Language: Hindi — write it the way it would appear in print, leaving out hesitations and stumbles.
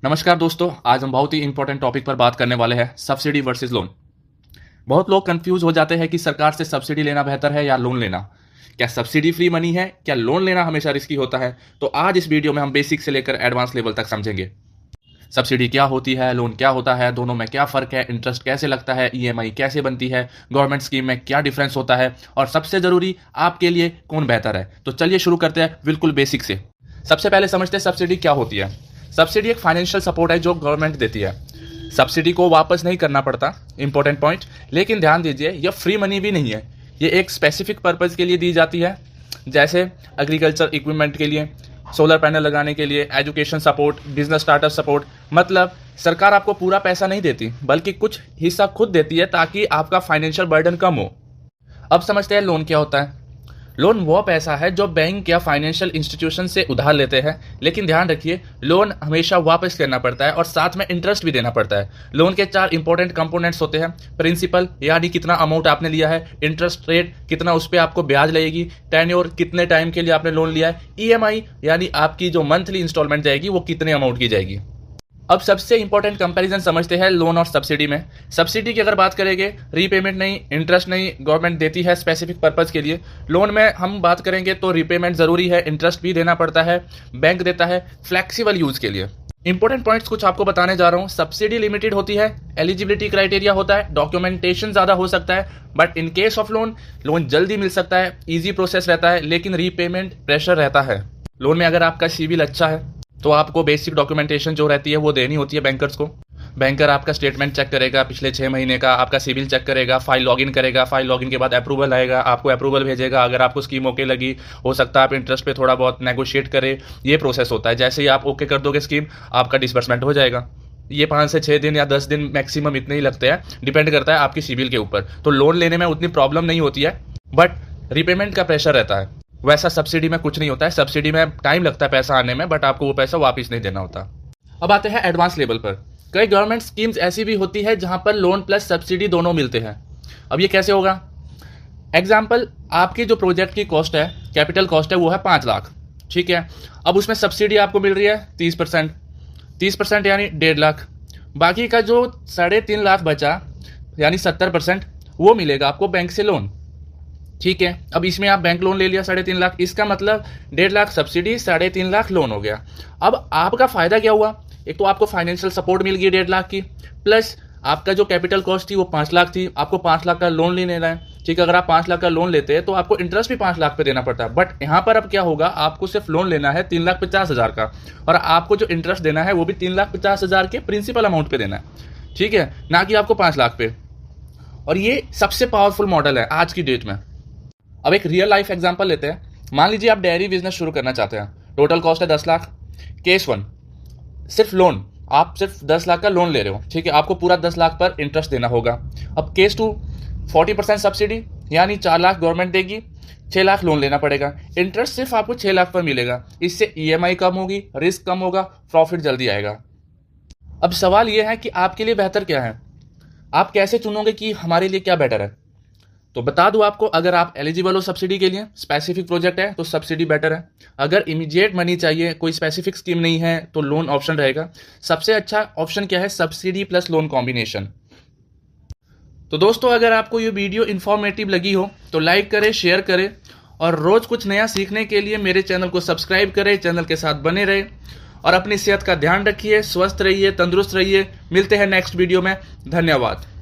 नमस्कार दोस्तों, आज हम बहुत ही इंपॉर्टेंट टॉपिक पर बात करने वाले हैं, सब्सिडी वर्सेस लोन। बहुत लोग कंफ्यूज हो जाते हैं कि सरकार से सब्सिडी लेना बेहतर है या लोन लेना। क्या सब्सिडी फ्री मनी है? क्या लोन लेना हमेशा रिस्की होता है? तो आज इस वीडियो में हम बेसिक से लेकर एडवांस लेवल तक समझेंगे। सब्सिडी क्या होती है, लोन क्या होता है, दोनों में क्या फ़र्क है, इंटरेस्ट कैसे लगता है, ईएमआई कैसे बनती है, गवर्नमेंट स्कीम में क्या डिफरेंस होता है और सबसे ज़रूरी आपके लिए कौन बेहतर है। तो चलिए शुरू करते हैं बिल्कुल बेसिक से। सबसे पहले समझते हैं सब्सिडी क्या होती है। सब्सिडी एक फाइनेंशियल सपोर्ट है जो गवर्नमेंट देती है। सब्सिडी को वापस नहीं करना पड़ता, इंपॉर्टेंट पॉइंट। लेकिन ध्यान दीजिए, यह फ्री मनी भी नहीं है। ये एक स्पेसिफिक पर्पज़ के लिए दी जाती है, जैसे एग्रीकल्चर इक्विपमेंट के लिए, सोलर पैनल लगाने के लिए, education support, business startup support. मतलब सरकार आपको पूरा पैसा नहीं देती, बल्कि कुछ हिस्सा खुद देती है ताकि आपका फाइनेंशियल बर्डन कम हो। अब समझते हैं लोन क्या होता है। लोन वो पैसा है जो बैंक या फाइनेंशियल इंस्टीट्यूशन से उधार लेते हैं, लेकिन ध्यान रखिए लोन हमेशा वापस करना पड़ता है और साथ में इंटरेस्ट भी देना पड़ता है। लोन के 4 इंपॉर्टेंट कंपोनेंट्स होते हैं। प्रिंसिपल यानी कितना अमाउंट आपने लिया है, इंटरेस्ट रेट कितना उस पर आपको ब्याज लगेगी, टेन्योर कितने टाइम के लिए आपने लोन लिया है, ईएमआई यानी आपकी जो मंथली इंस्टॉलमेंट जाएगी वो कितने अमाउंट की जाएगी। अब सबसे इंपॉर्टेंट कंपैरिजन समझते हैं लोन और सब्सिडी में। सब्सिडी की अगर बात करेंगे, रीपेमेंट नहीं, इंटरेस्ट नहीं, गवर्नमेंट देती है स्पेसिफिक पर्पज़ के लिए। लोन में हम बात करेंगे तो रीपेमेंट ज़रूरी है, इंटरेस्ट भी देना पड़ता है, बैंक देता है फ्लेक्सिबल यूज़ के लिए। इंपॉर्टेंट पॉइंट्स कुछ आपको बताने जा रहा हूँ। सब्सिडी लिमिटेड होती है, एलिजिबिलिटी क्राइटेरिया होता है, डॉक्यूमेंटेशन ज़्यादा हो सकता है, but in case of loan जल्दी मिल सकता है, ईजी प्रोसेस रहता है, लेकिन रीपेमेंट प्रेशर रहता है। लोन में अगर आपका सिविल अच्छा है तो आपको बेसिक डॉक्यूमेंटेशन जो रहती है वो देनी होती है बैंकर्स को। बैंकर आपका स्टेटमेंट चेक करेगा पिछले 6 महीने का, आपका सिविल चेक करेगा, फाइल लॉगिन करेगा, फाइल लॉगिन के बाद अप्रूवल आएगा, आपको अप्रूवल भेजेगा। अगर आपको स्कीम ओके लगी, हो सकता है आप इंटरेस्ट पे थोड़ा बहुत नेगोशिएट करें। ये प्रोसेस होता है। जैसे ही आप ओके कर दोगे स्कीम, आपका डिसबर्समेंट हो जाएगा। ये 5 से 6 दिन या 10 दिन मैक्सिमम इतने ही लगते हैं, डिपेंड करता है आपकी सिविल के ऊपर। तो लोन लेने में उतनी प्रॉब्लम नहीं होती है, बट रिपेमेंट का प्रेशर रहता है। वैसा सब्सिडी में कुछ नहीं होता है। सब्सिडी में टाइम लगता है पैसा आने में, बट आपको वो पैसा वापस नहीं देना होता। अब आते हैं एडवांस लेवल पर। कई गवर्नमेंट स्कीम्स ऐसी भी होती है जहां पर लोन प्लस सब्सिडी दोनों मिलते हैं। अब ये कैसे होगा? एग्जाम्पल, आपकी जो प्रोजेक्ट की कॉस्ट है, कैपिटल कॉस्ट है, वो है 5 लाख, ठीक है। अब उसमें सब्सिडी आपको मिल रही है 30% यानी 1.5 लाख। बाकी का जो 3.5 लाख बचा यानी 70% वो मिलेगा आपको बैंक से लोन, ठीक है। अब इसमें आप बैंक लोन ले लिया 3.5 लाख, इसका मतलब 1.5 लाख सब्सिडी, 3.5 लाख लोन हो गया। अब आपका फायदा क्या हुआ? एक तो आपको फाइनेंशियल सपोर्ट मिल गई 1.5 लाख की, प्लस आपका जो कैपिटल कॉस्ट थी वो 5 लाख थी, आपको 5 लाख का लोन नहीं लेना है, ठीक है। अगर आप 5 लाख का लोन लेते हैं तो आपको इंटरेस्ट भी 5 लाख पे देना पड़ता है, बट यहाँ पर अब क्या होगा, आपको सिर्फ लोन लेना है 3,50,000 का, और आपको जो इंटरेस्ट देना है वो भी 3,50,000 के प्रिंसिपल अमाउंट पे देना है, ठीक है, ना कि आपको 5 लाख पे। और ये सबसे पावरफुल मॉडल है आज की डेट में। अब एक रियल लाइफ एग्जांपल लेते हैं। मान लीजिए आप डेयरी बिजनेस शुरू करना चाहते हैं, टोटल कॉस्ट है 10 लाख। केस 1 सिर्फ लोन, आप सिर्फ 10 लाख का लोन ले रहे हो, ठीक है, आपको पूरा 10 लाख पर इंटरेस्ट देना होगा। अब केस 2 40% सब्सिडी यानी 4 लाख गवर्नमेंट देगी, 6 लाख लोन लेना पड़ेगा, इंटरेस्ट सिर्फ आपको 6 लाख पर मिलेगा। इससे ईएमआई कम होगी, रिस्क कम होगा, प्रॉफिट जल्दी आएगा। अब सवाल यह है कि आपके लिए बेहतर क्या है? आप कैसे चुनोगे कि हमारे लिए क्या बेटर है? तो बता दूं आपको, अगर आप एलिजिबल हो सब्सिडी के लिए, स्पेसिफिक प्रोजेक्ट है तो सब्सिडी बेटर है। अगर इमीडिएट मनी चाहिए, कोई स्पेसिफिक स्कीम नहीं है, तो लोन ऑप्शन रहेगा। सबसे अच्छा ऑप्शन क्या है? Subsidy plus lone combination. तो दोस्तों, अगर आपको ये वीडियो इन्फॉर्मेटिव लगी हो तो लाइक करें, शेयर करें, और रोज कुछ नया सीखने के लिए मेरे चैनल को सब्सक्राइब करें, चैनल के साथ बने रहे, और अपनी सेहत का ध्यान रखिए, स्वस्थ रहिए, तंदुरुस्त रहिए। मिलते हैं नेक्स्ट वीडियो में। धन्यवाद।